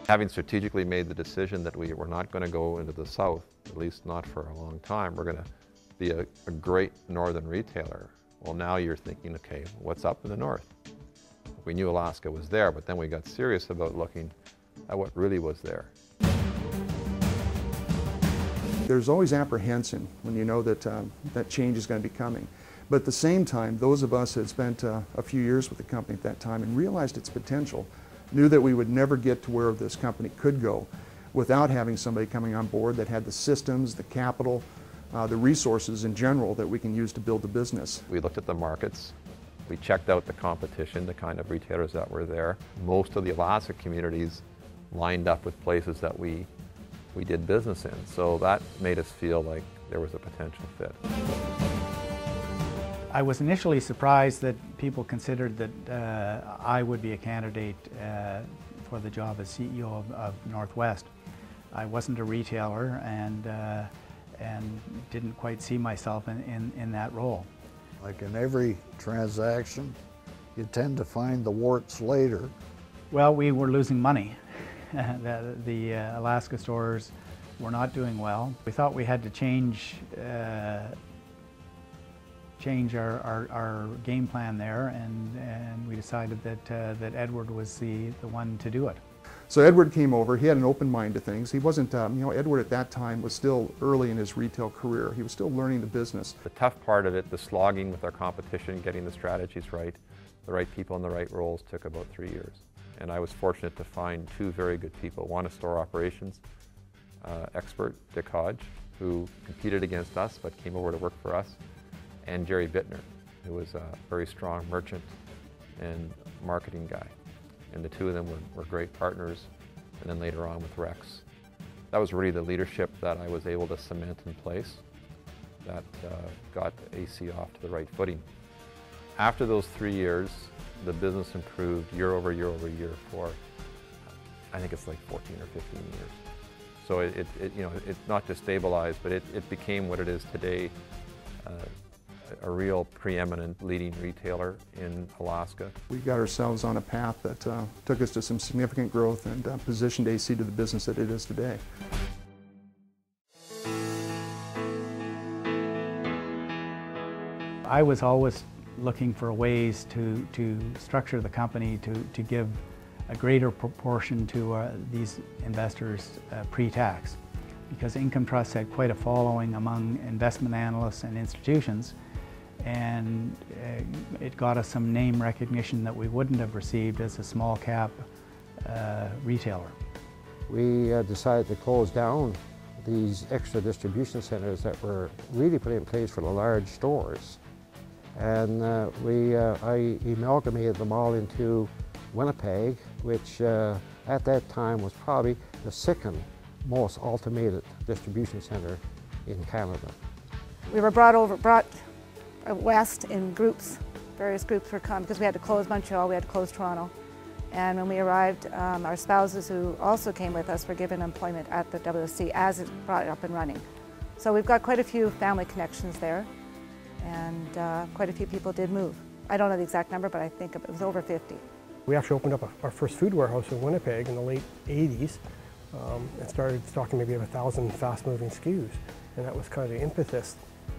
Having strategically made the decision that we were not going to go into the south, at least not for a long time, we're going to be a great northern retailer. Well, now you're thinking, okay, what's up in the north? We knew Alaska was there, but then we got serious about looking at what really was there. There's always apprehension when you know that that change is going to be coming. But at the same time, those of us that had spent a few years with the company at that time and realized its potential, knew that we would never get to where this company could go without having somebody coming on board that had the systems, the capital, the resources in general that we can use to build the business. We looked at the markets, we checked out the competition, the kind of retailers that were there. Most of the Alaska communities lined up with places that we did business in, so that made us feel like there was a potential fit. I was initially surprised that people considered that I would be a candidate for the job as CEO of Northwest. I wasn't a retailer and didn't quite see myself in that role. Like in every transaction, you tend to find the warts later. Well, we were losing money. The Alaska stores were not doing well. We thought we had to change our game plan there, and we decided that Edward was the one to do it. So Edward came over. He had an open mind to things. He wasn't, Edward at that time was still early in his retail career. He was still learning the business. The tough part of it, the slogging with our competition, getting the strategies right, the right people in the right roles, took about 3 years. And I was fortunate to find two very good people. One, a store operations expert, Dick Hodge, who competed against us but came over to work for us, and Jerry Bittner, who was a very strong merchant and marketing guy. And the two of them were great partners, and then later on with Rex. That was really the leadership that I was able to cement in place that got AC off to the right footing. After those 3 years, the business improved year over year over year for, I think it's like 14 or 15 years. So it's not just stabilized, but it became what it is today, a real preeminent leading retailer in Alaska. We got ourselves on a path that took us to some significant growth and positioned AC to the business that it is today. I was always looking for ways to structure the company to give a greater proportion to these investors pre-tax, because Income Trust had quite a following among investment analysts and institutions, and it got us some name recognition that we wouldn't have received as a small cap retailer. We decided to close down these extra distribution centers that were really put in place for the large stores. And I amalgamated them all into Winnipeg, which at that time was probably the second most automated distribution center in Canada. We were brought west in groups. Various groups were coming because we had to close Montreal, we had to close Toronto. And when we arrived, our spouses who also came with us were given employment at the WC as it brought it up and running. So we've got quite a few family connections there, and quite a few people did move. I don't know the exact number, but I think it was over 50. We actually opened up our first food warehouse in Winnipeg in the late 80s and started stocking maybe 1,000 fast-moving SKUs. And that was kind of the impetus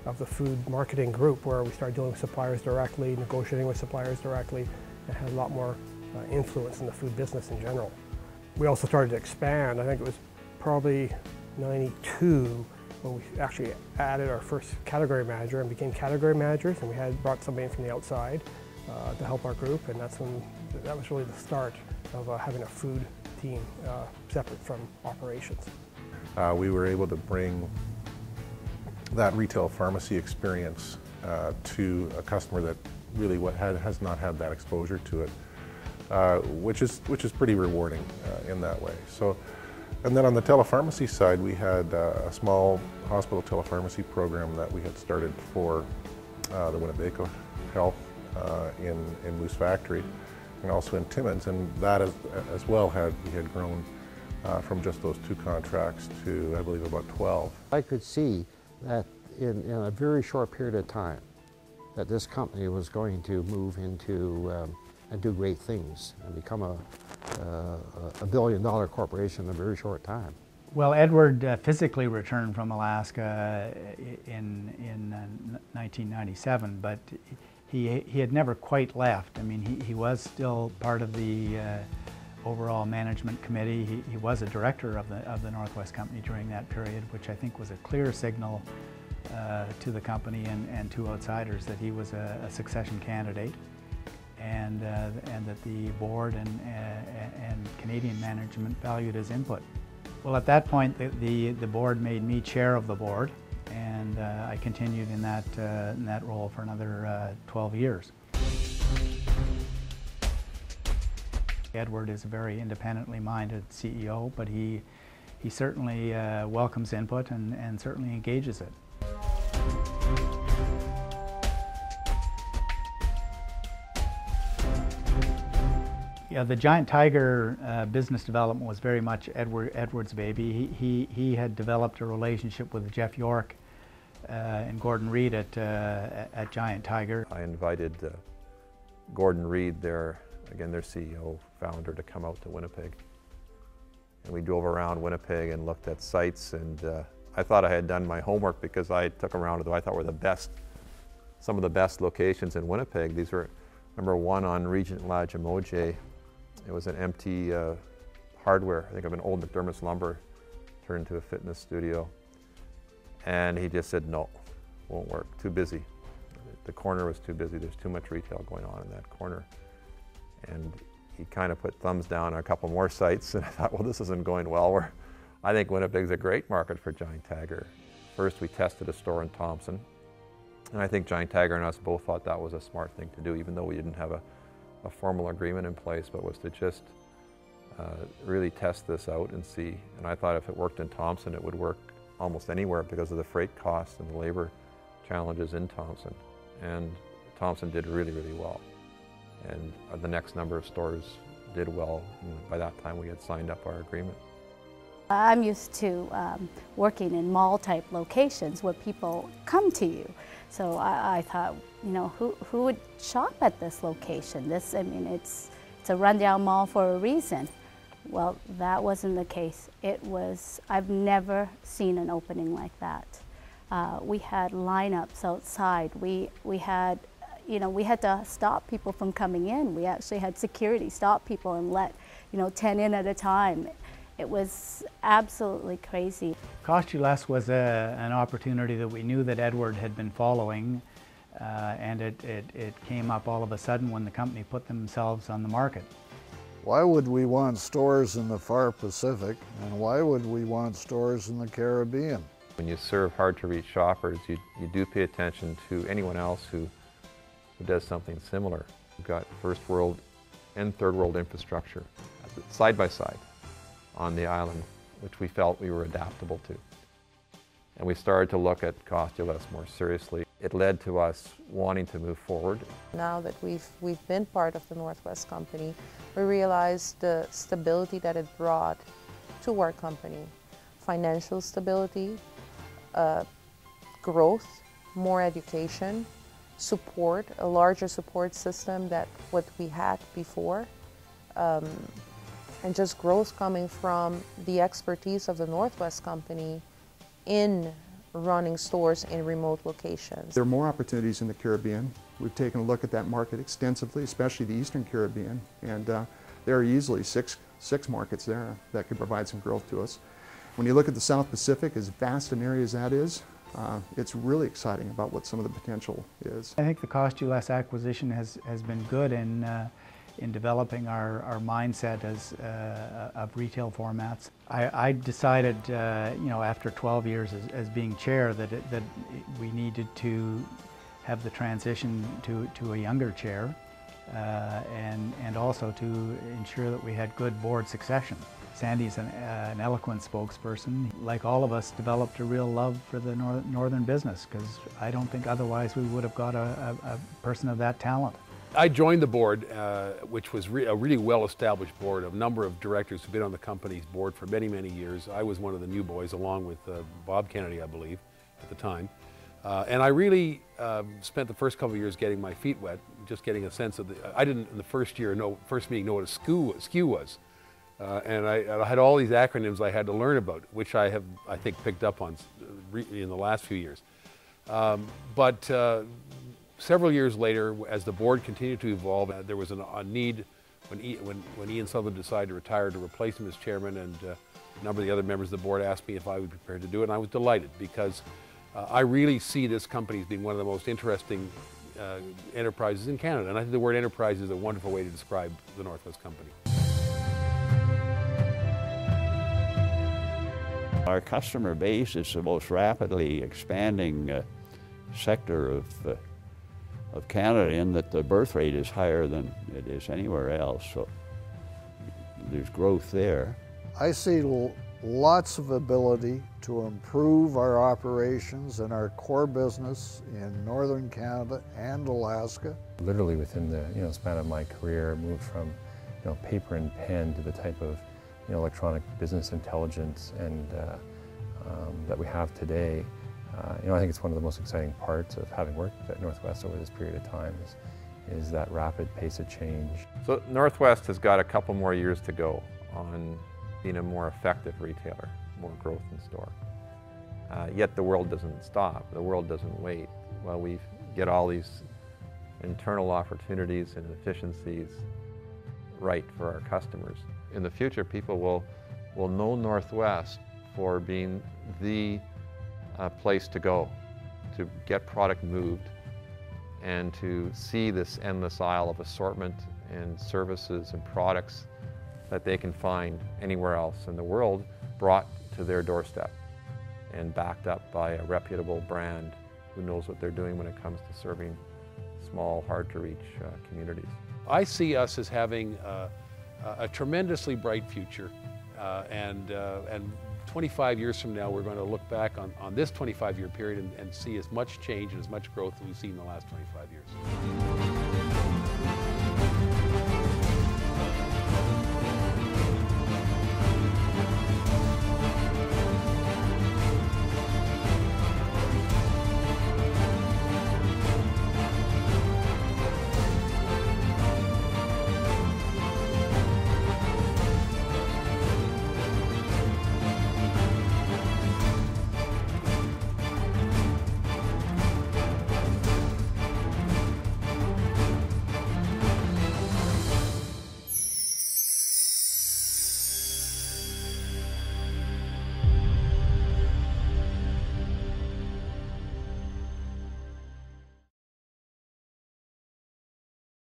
of the food marketing group, where we started dealing with suppliers directly, negotiating with suppliers directly, and had a lot more influence in the food business in general. We also started to expand. I think it was probably 92 when we actually added our first category manager and became category managers, and we had brought somebody in from the outside to help our group, and that was really the start of having a food team separate from operations. We were able to bring that retail pharmacy experience to a customer that really has not had that exposure to it, which is pretty rewarding in that way. So, and then on the telepharmacy side, we had a small hospital telepharmacy program that we had started for the Winnebago Health in Moose Factory, and also in Timmins, and that as well we had grown from just those 2 contracts to, I believe, about 12. I could see that in a very short period of time that this company was going to move into and do great things and become a billion-dollar corporation in a very short time. Well, Edward physically returned from Alaska in 1997, but he had never quite left. I mean, he was still part of the overall management committee. He was a director of the Northwest Company during that period, which I think was a clear signal to the company and to outsiders that he was a succession candidate, and that the board and Canadian management valued his input. Well, at that point, the board made me chair of the board, and I continued in that role for another 12 years. Edward is a very independently minded CEO, but he certainly welcomes input and certainly engages it. Yeah, the Giant Tiger business development was very much Edward's baby. He had developed a relationship with Jeff York and Gordon Reed at Giant Tiger. I invited Gordon Reed, their CEO, founder, to come out to Winnipeg. And we drove around Winnipeg and looked at sites, and I thought I had done my homework because I took them around to what I thought were some of the best locations in Winnipeg. These were number one on Regent Lachimojay. It was an empty hardware, I think of an old McDermott's lumber, turned into a fitness studio. And he just said, no, won't work, too busy. The corner was too busy, there's too much retail going on in that corner. And he kind of put thumbs down on a couple more sites, and I thought, well, this isn't going well. I think Winnipeg's a great market for Giant Tiger. First, we tested a store in Thompson, and I think Giant Tiger and us both thought that was a smart thing to do, even though we didn't have a formal agreement in place, but was to just really test this out and see. And I thought if it worked in Thompson, it would work almost anywhere because of the freight costs and the labor challenges in Thompson. And Thompson did really, really well. And the next number of stores did well, and by that time we had signed up our agreement. I'm used to working in mall-type locations where people come to you. So I thought, you know, who would shop at this location? It's a rundown mall for a reason. Well, that wasn't the case. I've never seen an opening like that. We had lineups outside. We had to stop people from coming in. We actually had security stop people and let, 10 in at a time. It was absolutely crazy. Cost You Less was an opportunity that we knew that Edward had been following, and it came up all of a sudden when the company put themselves on the market. Why would we want stores in the far Pacific, and why would we want stores in the Caribbean? When you serve hard-to-reach shoppers, you do pay attention to anyone else who does something similar. We've got first world and third world infrastructure side by side on the island, which we felt we were adaptable to. And we started to look at Cost You Less more seriously. It led to us wanting to move forward. Now that we've been part of the Northwest Company, we realized the stability that it brought to our company. Financial stability, growth, more education, support, a larger support system than what we had before, and just growth coming from the expertise of the Northwest Company in running stores in remote locations. There are more opportunities in the Caribbean. We've taken a look at that market extensively, especially the Eastern Caribbean, and there are easily six markets there that could provide some growth to us. When you look at the South Pacific, as vast an area as that is, it's really exciting about what some of the potential is. I think the Cost You Less acquisition has been good in developing our mindset of retail formats. I decided, after 12 years as being chair, that we needed to have the transition to a younger chair, and also to ensure that we had good board succession. Sandy's an eloquent spokesperson. Like all of us, developed a real love for the northern business, because I don't think otherwise we would have got a person of that talent. I joined the board, which was a really well-established board, a number of directors who've been on the company's board for many, many years. I was one of the new boys, along with Bob Kennedy, I believe, at the time. And I really spent the first couple of years getting my feet wet, just getting a sense of I didn't in the first meeting know what a SKU was. And I had all these acronyms I had to learn about, which I have, I think, picked up on in the last few years. But several years later, as the board continued to evolve, there was a need when Ian Sutherland decided to retire to replace him as chairman, and a number of the other members of the board asked me if I would be prepared to do it, and I was delighted because I really see this company as being one of the most interesting enterprises in Canada, and I think the word enterprise is a wonderful way to describe the North West Company. Our customer base is the most rapidly expanding sector of Canada, in that the birth rate is higher than it is anywhere else, so there's growth there. I see lots of ability to improve our operations and our core business in northern Canada and Alaska. Literally within the span of my career, I moved from paper and pen to the type of electronic business intelligence and that we have today. I think it's one of the most exciting parts of having worked at Northwest over this period of time is that rapid pace of change. So Northwest has got a couple more years to go on being a more effective retailer, more growth in store. Yet the world doesn't stop, the world doesn't wait. While we get all these internal opportunities and efficiencies right for our customers. In the future, people will know Northwest for being the place to go, to get product moved, and to see this endless aisle of assortment and services and products that they can find anywhere else in the world, brought to their doorstep and backed up by a reputable brand who knows what they're doing when it comes to serving small, hard-to-reach communities. I see us as having a tremendously bright future, and 25 years from now, we're going to look back on this 25-year period and see as much change and as much growth as we've seen in the last 25 years.